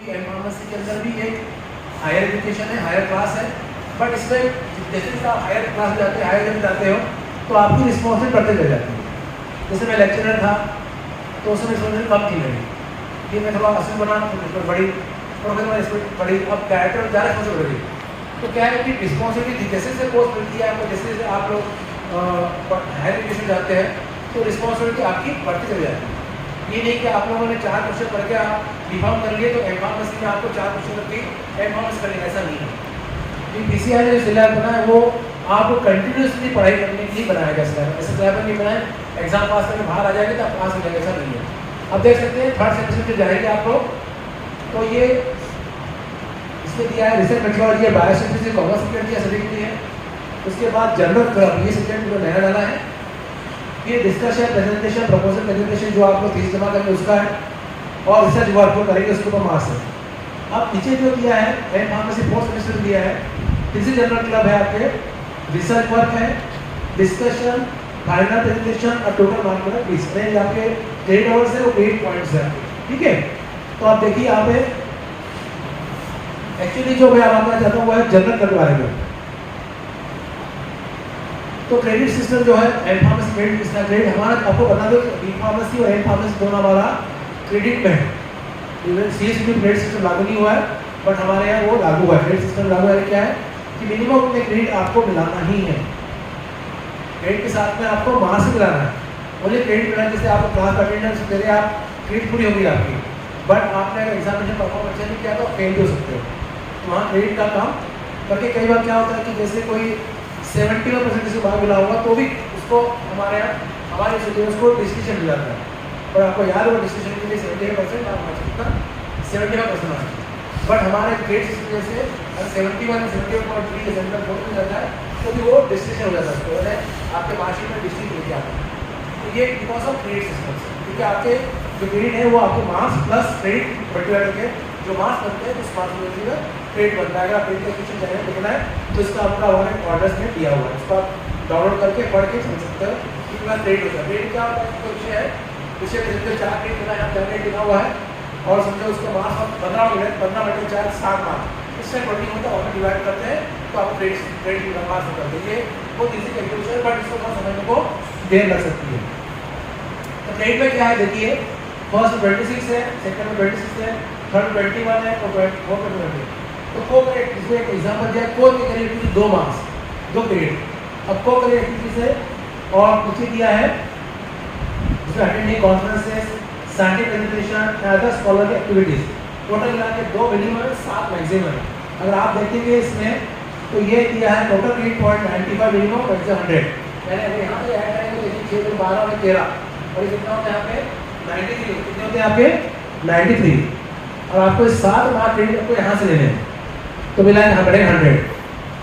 क्योंकि M pharmacy के अंदर भी एक हायर एजुकेशन है, हायर क्लास है, बट इसमें जैसे जैसे आप हायर क्लास जाते हैं, हायर लेवल जाते हो, तो आपकी रिस्पॉन्सिबिलिटी बढ़ते चले जाती है। जैसे मैं लेक्चरर था तो उसमें रिस्पॉन्सिबिलिटी कम थी मेरी, कि मैं थोड़ा असिस्टेंट बना तो रिस्पॉन्सिबिलिटी बड़ी, प्रोफेसर रिस्पॉन्सिबिलिटी बड़ी, अब डायरेक्टर ज़्यादा रिस्पॉन्सिबिलिटी बड़ी। तो क्या है कि रिस्पॉन्सिबिलिटी जैसे जैसे पोस्ट मिलती है आपको, जैसे जैसे आप लोग हायर एजुकेशन जाते हैं तो रिस्पॉन्सिबिलिटी आपकी बढ़ती चली जाती है। ये नहीं कि आप लोगों ने 4 क्वेश्चन पढ़ के आप बीफार्म कर लिए तो एम फार्मेसी में आपको 4 क्वेश्चन करके एम फार्मेसी करने, ऐसा नहीं है। ये पीसीआर ने जो सिलेबस बना है वो आपको कंटिन्यूसली पढ़ाई करने के लिए बनाया गया सिलेबस, ऐसा सिलेबस नहीं बनाया एग्जाम पास करके बाहर आ जाएंगे तो आप पास हो जाएंगे, ऐसा नहीं है। अब देख सकते हैं थर्ड सेमेस्टर में जाएंगे आप लोग, तो ये इसमें दिया है research methodology, biostatistics, commerce subject सभी के लिए। उसके बाद जनरल क्लब, ये सब्जेक्ट जो नया डाला है, ये डिस्कशन, प्रेजेंटेशन, प्रपोजल, प्रेजेंटेशन जो आपको फीस जमा करके उसका है, और रिसर्च वर्क जो करेंगे उसके ऊपर मार्क्स है। अब नीचे जो दिया है एम फार्मेसी फोर्थ सेमेस्टर दिया है, तीसरी जनरल क्लब है आपके, रिसर्च वर्क है, डिस्कशन, फाइनल प्रेजेंटेशन और टोटल मार्क है 20। रेंज आपके क्रेडिट आवर्स है वो 8 पॉइंट्स है, ठीक है। तो आप देखिए यहाँ पे एक्चुअली जो मैं आपको चाहता हूँ वो है जनरल क्लब के बारे में। तो क्रेडिट सिस्टम जो है एम फार्मेसी क्रेडिट, इसका क्रेडिट हमारा आपको बता दो बी फार्मेसी और एम फार्मेसी दोनों हमारा क्रेडिट में है। इवन सीएससी में क्रेडिट सिस्टम लागू नहीं हुआ है, बट हमारे यहाँ वो लागू हुआ है। क्रेडिट सिस्टम लागू है क्या है कि मिनिमम उतने क्रेडिट आपको मिलाना ही है, क्रेडिट के साथ में आपको मार्क्स मिलाना है। बोले क्रेडिट मिलाना जैसे आप क्लास अटेंडेंस दे रहे आप क्रेडिट पूरी होगी आपकी, बट आपने अगर एग्जामिनेशन परफॉर्म अच्छा नहीं किया तो फेल भी हो सकते हो। तो वहाँ क्रेडिट का काम करके कई बार क्या होता है कि जैसे कोई 71% से बाहर मिला होगा तो भी उसको हमारे यहाँ हमारे स्टूडेंट्स को डिस्टिंक्शन मिल जाता है, और आपको याद होगा डिस्टिंक्शन के लिए 75% आप आ सकता 75% आ सकते। बट हमारे ग्रेड सिस्टम जैसे अगर 71 71.3 के सेंटर फोर्थ में जाता है तो भी वो डिस्टिंक्शन हो जाता है, उसको है आपके मार्कशीट में डिस्टिंक्शन लेके आता है। तो ये बिकॉज ऑफ क्रेडिट सिस्टम से, क्योंकि आपके जो क्रेडिट है वो आपके मार्क्स प्लस क्रेडिट मल्टीप्लाई करके जो मार्क्स बनते हैं उस मार्क्स में क्रेडिट बनता है। अगर आप क्रेडिट का क्वेश्चन चाहिए देखना है तो इसका आपका हमारे ऑर्डर्स में दिया हुआ है, इसको आप डाउनलोड करके पढ़ के समझ सकते हो कि क्या क्रेडिट होता है। क्रेडिट क्या होता है, विषय है, विषय में जितने 4 क्रेडिट मिला है, यहाँ 4 क्रेडिट लिखा हुआ है, और समझो उसका मार्क्स आप 15 मिले, 15 बटे 4 7 मार्क्स, इससे 20 होता है और डिवाइड करते हैं तो आप क्रेडिट का मार्क्स होता है। ये बहुत ईजी कैलकुलेशन है, बट इसको बहुत समझने को देर लग सकती है। तो क्रेडिट में क्या है देखिए, फर्स्ट 26 है, सेकंड में 26 है, थर्ड 21 है और फोर्थ में 20। तो को क्रेडिट, इसमें एक एग्जांपल दिया, को क्रेडिट 2 मार्क्स 2 क्रेडिट। अब को क्रेडिट एक्टिविटीज है और नीचे दिया है इसमें attending conferences, scientific presentation, other scholarly activities, total मिला के 2 मिनिमम है, 7 मैक्सिमम है। अगर आप देखेंगे इसमें तो ये दिया है total credit point 95 minimum maximum 100। मैंने अगर यहाँ पे ऐड करेंगे तो देखिए 6 12 और 13 और ये कितना होता है यहाँ पे 93, कितने होते हैं आपके 93, और आपको 7 मार्क क्रेडिट आपको यहाँ से लेने हैं तो मिला है 100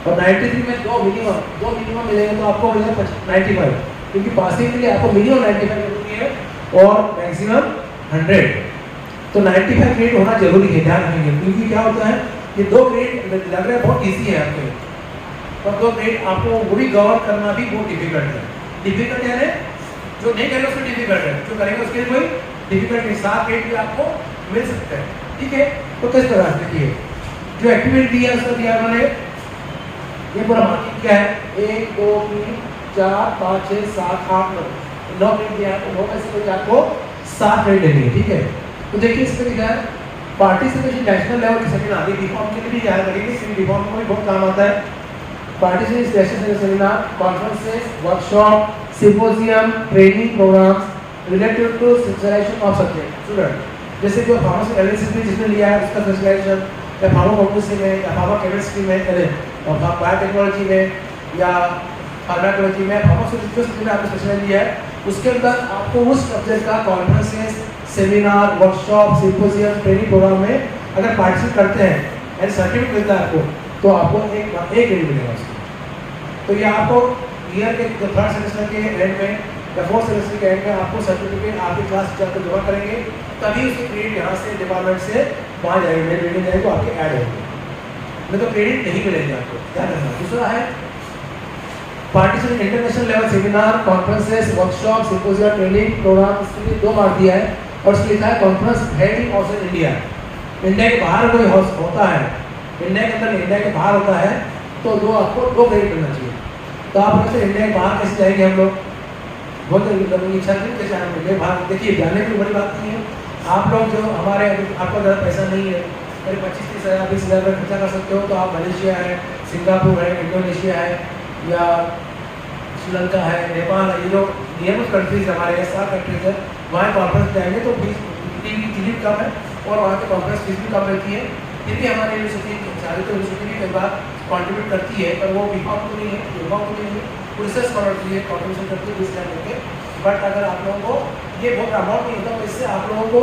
और 93 में 2 मिनिमम मिलेंगे तो आपको मिलेगा 95, क्योंकि पासिंग के लिए आपको मिनिमम 95 जरूरी है और मैक्सिमम 100। तो 95 क्रेडिट होना जरूरी है, ध्यान रखेंगे, क्योंकि क्या होता है ये 2 क्रेडिट लग रहा है बहुत ईजी है आपके, पर 2 क्रेडिट आपको वो भी कवर करना भी बहुत डिफिकल्ट है। डिफिकल्ट है जो नहीं करेगा उसको डिफिकल्ट है, जो करेगा उसके लिए कोई डिफिकल्ट नहीं, 7 क्रेडिट भी आपको मिल सकते हैं, ठीक है। तो किस तरह से देखिए जो एक्टिविटी दिया है उसका दिया उन्होंने, ये पूरा मार्किंग क्या है 1 2 3 4 5 6 7 8 9 क्रेडिट दिया है, तो 9 में से कोई आपको 7 क्रेडिट लेनी है, ठीक है। तो देखिए इसमें लिखा है पार्टिसिपेशन नेशनल लेवल की सेमिनार, आदि बीकॉम के लिए भी याद रखिए, सिर्फ बीकॉम को भी बहुत काम आता है। Participation seminar, conferences, workshop, symposium, training programs related to specialization of subject student, जैसे जो फार्मेसी एनालिसिस में जिसने लिया है उसका स्पेशलाइजेशन, या फार्माकोलॉजी में या फार्माकेमिस्ट्री में, बायोटेक्नोलॉजी में या फार्माकोलॉजी में, फार्मास्यूटिकल्स में आपने स्पेशलाइज लिया है, उसके अंदर आपको उस सब्जेक्ट का conferences, seminar, workshop, symposium, training program में अगर पार्टिसिपेट करते हैं एंड सर्टिफिकेट मिलता है आपको, तो आपको एक क्रेडिट मिलेगा उसको। तो ये आपको ईयर के 3rd सेमेस्टर के एंड में या 4th सेमेस्टर के एंड में आपको सर्टिफिकेट आपकी क्लास टीचर को जमा करेंगे, तभी उसके क्रेडिट यहाँ से डिपार्टमेंट से वहाँ जाएंगे, मेरे बिल्डिंग जाएंगे तो आपके ऐड होंगे, नहीं तो क्रेडिट नहीं मिलेंगे आपको, ध्यान रखना। दूसरा है participate international level seminar, conferences, workshop, symposium, training program, इसके लिए 2 मार्क दिया है और इसमें लिखा है conference head in outside India, India के बाहर कोई होता है, इंडिया के अंदर इंडिया के बाहर होता है, तो आपको 2 क्रेडिट करना चाहिए। तो आप लोग से इंडिया के बाहर कैसे जाएंगे हम लोग, बहुत इच्छा थी कैसे हम इंडिया बाहर। देखिए जाने की बड़ी बात नहीं है, आप लोग जो हमारे आपका ज़्यादा पैसा नहीं है, करीब 25-30 हज़ार 20 हज़ार रुपये खर्चा कर सकते हो, तो आप मलेशिया है, सिंगापुर है, इंडोनेशिया है, या श्रीलंका है, नेपाल है, ये जो नियमित कंट्रीज हमारे 7 कंट्रीज है, वहाँ कॉन्फ्रेंस जाएंगे तो फीस भी कम है और वहाँ की कॉन्फ्रेंस फीस भी कम रहती है। फिर भी हमारी यूनिवर्सिटी सारी तो यूनिवर्सिटी भी कई बार कॉन्ट्रीब्यूट करती है, पर वो बीकॉम तो नहीं है, बीकॉम तो नहीं है, रिसर्च स्कॉलर है, कॉन्ट्रीब्यूशन करती है 20 हज़ार करके। बट अगर आप लोगों को ये बहुत अमाउंट नहीं होता, तो इससे आप लोगों को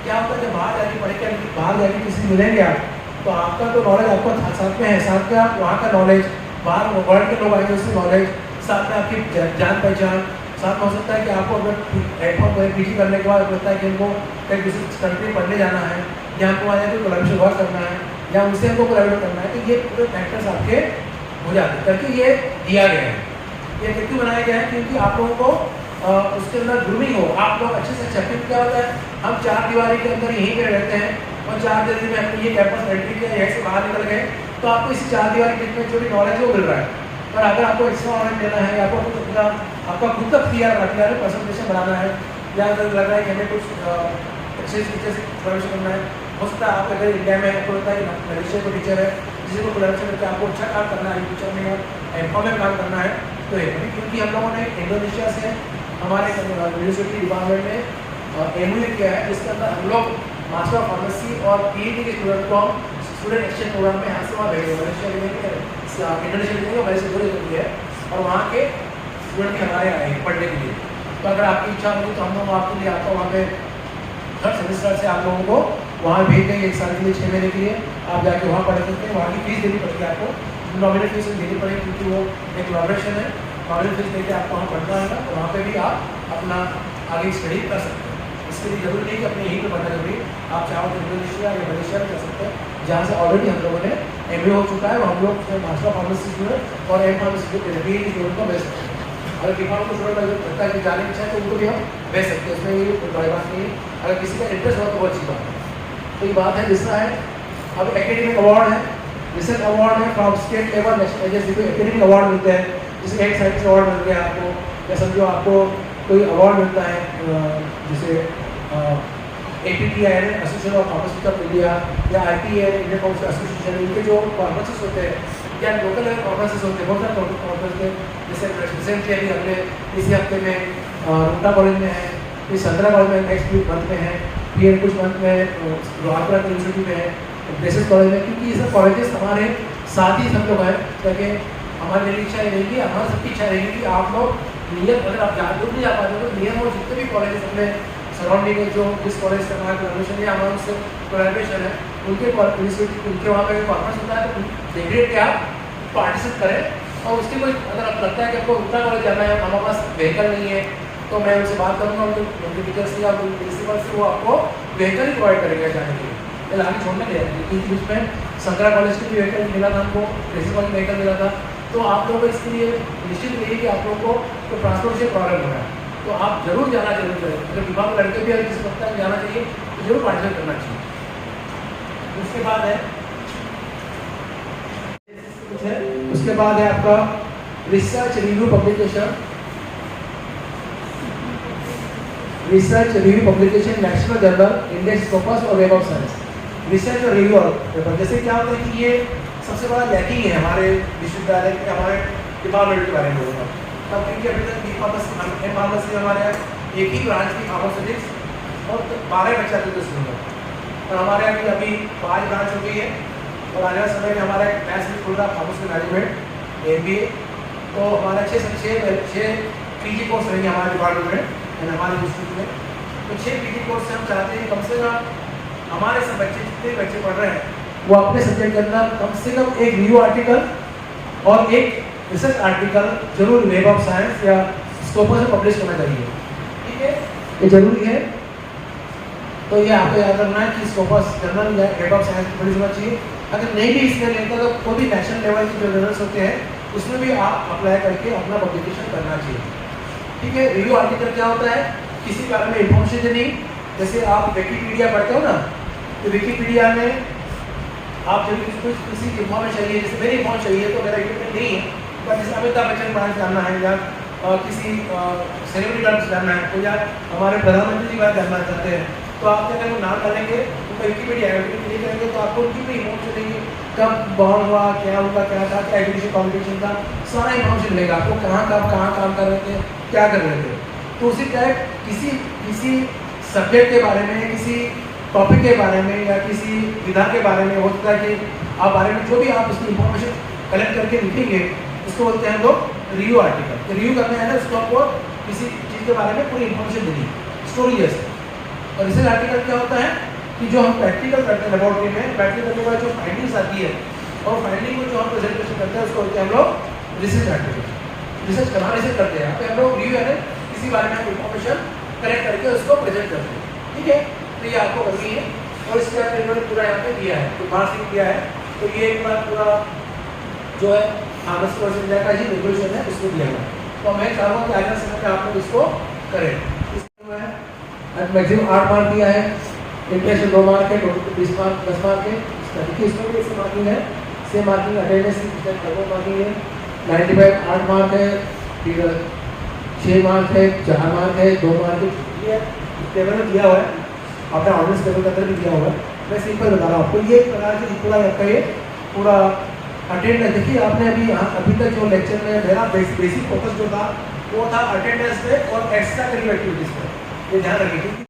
क्या होता है कि बाहर जाके पढ़ के बाहर जाके किसी मिलेंगे आप, तो आपका तो नॉलेज आपका साथ में है, साथ में आप वहाँ का नॉलेज, बाहर वर्ल्ड के लोग आएंगे उससे नॉलेज, साथ में आपकी जान पहचान, साथ में हो सकता है कि आपको अगर एफ पीजी करने के बाद लगता है कि उनको कहीं दूसरी कंट्री पढ़ने जाना है, या हमको वहाँ जाकर कोलैबोरेशन वर्क करना है, या उनसे हमको कोलैबोरेट करना है, तो ये पूरे फैक्टर्स आपके हो जाते हैं। करके ये दिया गया है, ये क्यों बनाया गया है, क्योंकि आप लोगों को उसके अंदर ग्रूमिंग हो, आप लोग अच्छे से अच्छा। क्या होता है, हम 4 दीवारी के अंदर यहीं पे रहते हैं और 4 दिन में अपनी ये कैंपस एंट्री किया, यहीं से बाहर निकल गए, तो आपको इसी 4 दीवारी में जो भी नॉलेज है वो मिल रहा है। और अगर आपको एक्स्ट्रा नॉलेज लेना है, आपको कुछ अपना आपका खुद का क्लियर प्रेजेंटेशन बनाना है, या अगर लग रहा है कि हमें कुछ अच्छे टीचर से कोलैबोरेशन करना है, हो सकता है आप अगर इंडिया में आपको लगता है मलेशिया को टीचर है जिसे को कोलैबोरेशन करके आपको अच्छा काम करना है, फ्यूचर में एम्पॉवर में काम करना है, तो ये क्योंकि हम लोगों ने इंडोनेशिया से हमारे यूनिवर्सिटी डिपार्टमेंट में MOU किया है, जिसके अंदर हम लोग मास्टर ऑफ फार्मेसी और PhD के स्टूडेंट को हम स्टूडेंट एक्सचेंज प्रोग्राम में यहाँ से वहाँ भेजेंगे, मलेशिया लेंगे, इंडोनेशिया लेंगे, मलेशिया दूर होती है, और वहाँ के स्टूडेंट भी हमारे आएंगे पढ़ने के लिए। तो अगर आपकी इच्छा होगी तो हम लोग आपके लिए आपको वहाँ पे थर्ड सेमेस्टर से आप लोगों को वहाँ भेज देंगे, 1 साल के लिए 6 महीने के लिए आप जाके वहाँ पढ़ सकते हैं। वहाँ की फीस देनी पड़ेगी आपको, नॉमिनल फीस देनी पड़ेगी, क्योंकि वो एक कोलैबोरेशन है, नॉमिनल फीस देकर आपको वहाँ पढ़ना है, तो वहाँ पे भी आप अपना आगे स्टडी कर सकते हैं। इसके लिए जरूरी नहीं कि अपने यहीं पर पढ़ना जरूरी, आप चाहो तो इंडोनेशिया या मलेशिया में जा सकते हैं, जहाँ से ऑलरेडी हम लोगों ने MA हो चुका है, हम लोग मास्टर ऑफ फार्मेसी स्टूडेंट और एम फार्मेसी स्टूडेंट को भेज सकते हैं। अगर डिफॉल्ट को स्टूडेंट अगर लगता है कि जाने की इच्छा है तो उनको भी हम भेज सकते हैं, उसमें ये कोई बड़ी बात नहीं है। अगर किसी का इंटरेस्ट हो तो बहुत अच्छी बात है। तो ये बात है, दूसरा है अब एकेडमिक अवार्ड है, रिसर्च अवार्ड है, फ्रॉम स्टेट लेवल नेशनल जैसे कोई एकेडमिक अवार्ड मिलते हैं, जैसे एक साइंस अवार्ड मिल गया आपको, या समझो आपको कोई अवार्ड मिलता है जैसे APTI association of pharmaceutical of India, या IPA इंडियन फार्मास्यूटिकल एसोसिएशन, इनके जो कॉन्फ्रेंसेस होते हैं या लोकल लेवल कॉन्फ्रेंसेस होते हैं, बहुत सारे लोकल कॉन्फ्रेंस थे, जैसे रिसेंटली अभी हमने इसी हफ्ते में रूटा कॉलेज में है, फिर संतरा कॉलेज में नेक्स्ट मंथ में है, फिर कुछ मंथ में रोहतरा यूनिवर्सिटी में है, ब्रेसेस कॉलेज में, क्योंकि ये सब कॉलेजेस हमारे साथ ही सब लोग हैं, ताकि हमारी मेरी इच्छा रहेगी, हमारी सबकी इच्छा रहेगी कि आप लोग नियम, अगर आप दूर नहीं जा पाते तो नियम और जितने भी कॉलेजेस अपने सराउंडिंग है, जो जिस कॉलेज से हमारा कोलैबोरेशन है, हमारा उससे कोलैबोरेशन है, उनके यूनिवर्सिटी उनके वहाँ पे कॉन्फ्रेंस होता है, तो देखिए कि आप पार्टिसिपेट करें। और उसके कोई अगर आपको लगता है कि आपको उतना कॉलेज जाना है, हमारे पास व्हीकल नहीं है, तो मैं उनसे बात करूँगा उनके टीचर से या प्रिंसिपल से, वो आपको व्हीकल ही प्रोवाइड करेंगे जाने के लिए, आगे छोड़ने के लिए। क्योंकि बीच में शंकरा कॉलेज के भी व्हीकल मिला था हमको, प्रिंसिपल का व्हीकल मिला था, तो आप लोगों को इसके लिए निश्चित रहिए कि आप लोगों को ट्रांसपोर्ट से प्रॉब्लम हो रहा है, तो आप जरूर जाना जरूर करें। अगर विभाग लड़के भी अगर किसी वक्त जाना चाहिए तो जरूर पार्टिसिपेट करना चाहिए। उसके बाद है उसके बाद है आपका research review publication, research review publication national journal index Scopus और वेब ऑफ साइंस। रिसर्च और रिव्यू पेपर जैसे क्या होता है कि ये सबसे बड़ा लैकिंग है हमारे विश्वविद्यालय के, हमारे डिपार्टमेंट के बारे में होगा, तब क्योंकि अभी तक बी फार्मेसी हमारे एक ही ब्रांच की फार्मास्यूटिक्स और 12 बच्चा थे स्टूडेंट, और हमारे अभी 5 ब्रांच हो गई है, और आने वाले समय में हमारा एक बैच भी खुल रहा है फार्मेसी मैनेजमेंट MBA, तो हमारा 6 PG कोर्स रहेंगे हमारे डिपार्टमेंट में, हमारे इंस्टीट्यूट में। तो 6 PG कोर्स से हम चाहते हैं कम से कम हमारे सब बच्चे जितने बच्चे पढ़ रहे हैं वो अपने सब्जेक्ट के अंदर कम से कम एक रिव्यू आर्टिकल और एक रिसर्च आर्टिकल जरूर वेब ऑफ साइंस या स्कोपस में पब्लिश करना चाहिए। ठीक है, ये जरूरी है। तो ये आपको याद रखना है कि स्कोपस जर्नल या वेब ऑफ साइंस पब्लिश होना चाहिए। अगर नहीं भी इसमें लेते तो कोई भी नेशनल लेवल के जो जर्नल्स होते हैं उसमें भी आप अप्लाई करके अपना पब्लिकेशन करना चाहिए। ठीक है, रिव्यू आर्टिकल क्या होता है, किसी बारे में इंफॉर्मेशन देनी, जैसे आप विकिपीडिया पढ़ते हो ना, तो विकीपीडिया में आप जब कुछ किसी इन्फॉर्मेशन चाहिए, जैसे मेरी इन्फॉर्मेशन चाहिए तो मेरा इक्विपमेंट नहीं है, बट जैसे अमिताभ बच्चन बारे में जानना है या किसी सेलिब्रिटी बारे में जानना है, तो या हमारे प्रधानमंत्री जी बारे में जानना चाहते हैं, तो आप अगर वो नाम डालेंगे उनका विकीपीडिया क्लिक करेंगे तो आपको उनकी भी इन्फॉर्मेशन देंगे, कब बॉर्न हुआ, क्या हुआ, क्या था, क्या एजुकेशन कॉम्पिटिशन था, सारा इन्फॉर्मेशन मिलेगा आपको, कहाँ काम कर रहे थे, क्या कर रहे थे। तो उसी टाइप किसी सब्जेक्ट के बारे में, किसी टॉपिक के बारे में या किसी विधा के बारे में हो सकता है कि आप बारे में जो भी आप उसकी इन्फॉर्मेशन कलेक्ट करके लिखेंगे, उसको बोलते हैं हम लोग रिव्यू आर्टिकल। तो रिव्यू करना है ना, उसको आपको किसी चीज़ के बारे में पूरी इन्फॉर्मेशन देनी, स्टोरी जैसे। और रिसर्च आर्टिकल क्या होता है कि जो हम प्रैक्टिकल करते हैं लेबोरेटरी में, प्रैक्टिकल करने के बाद जो फाइंडिंग्स आती है और फाइंडिंग को जो हम प्रेजेंटेशन करते हैं उसको बोलते हैं हम लोग रिसर्च आर्टिकल। रिसर्च करते हैं, यहाँ पे हम लोग रिव्यू है किसी बारे में हम इन्फॉर्मेशन कलेक्ट करके उसको प्रेजेंट करते हैं, ठीक है। तो ये आपको करनी है और इसके बाद इन्होंने पूरा यहाँ पे दिया है, तो मार्क्स दिया है, तो ये एक बार पूरा जो है थॉमस पर्सन का जी रेगुलेशन है उसको दिया हुआ है। तो मैं चाहूँगा कि आगे समय में आप लोग इसको करें। मैक्सिमम 8 मार्क दिया है, इंटरेस्ट 2 मार्क है, टोटल 20 मार्क 10 मार्क है। इसका देखिए इसमें भी ऐसे मार्किंग है, सेम मार्किंग अटेंडेंस की मार्किंग है, 95 8 मार्क है, फिर 6 मार्क है, 4 मार्क है, 2 मार्क है, टेबल में दिया हुआ है, आपने ऑडियंस टेबल के अंदर भी दिया हुआ है। मैं सिंपल बता रहा हूँ आपको, ये प्रकार से पूरा आपका ये पूरा अटेंडेंस। देखिए आपने अभी तक जो लेक्चर में मेरा बेसिक फोकस जो था वो था अटेंडेंस पे और एक्स्ट्रा करिकुलर एक्टिविटीज़ पे, ये ध्यान रखिए।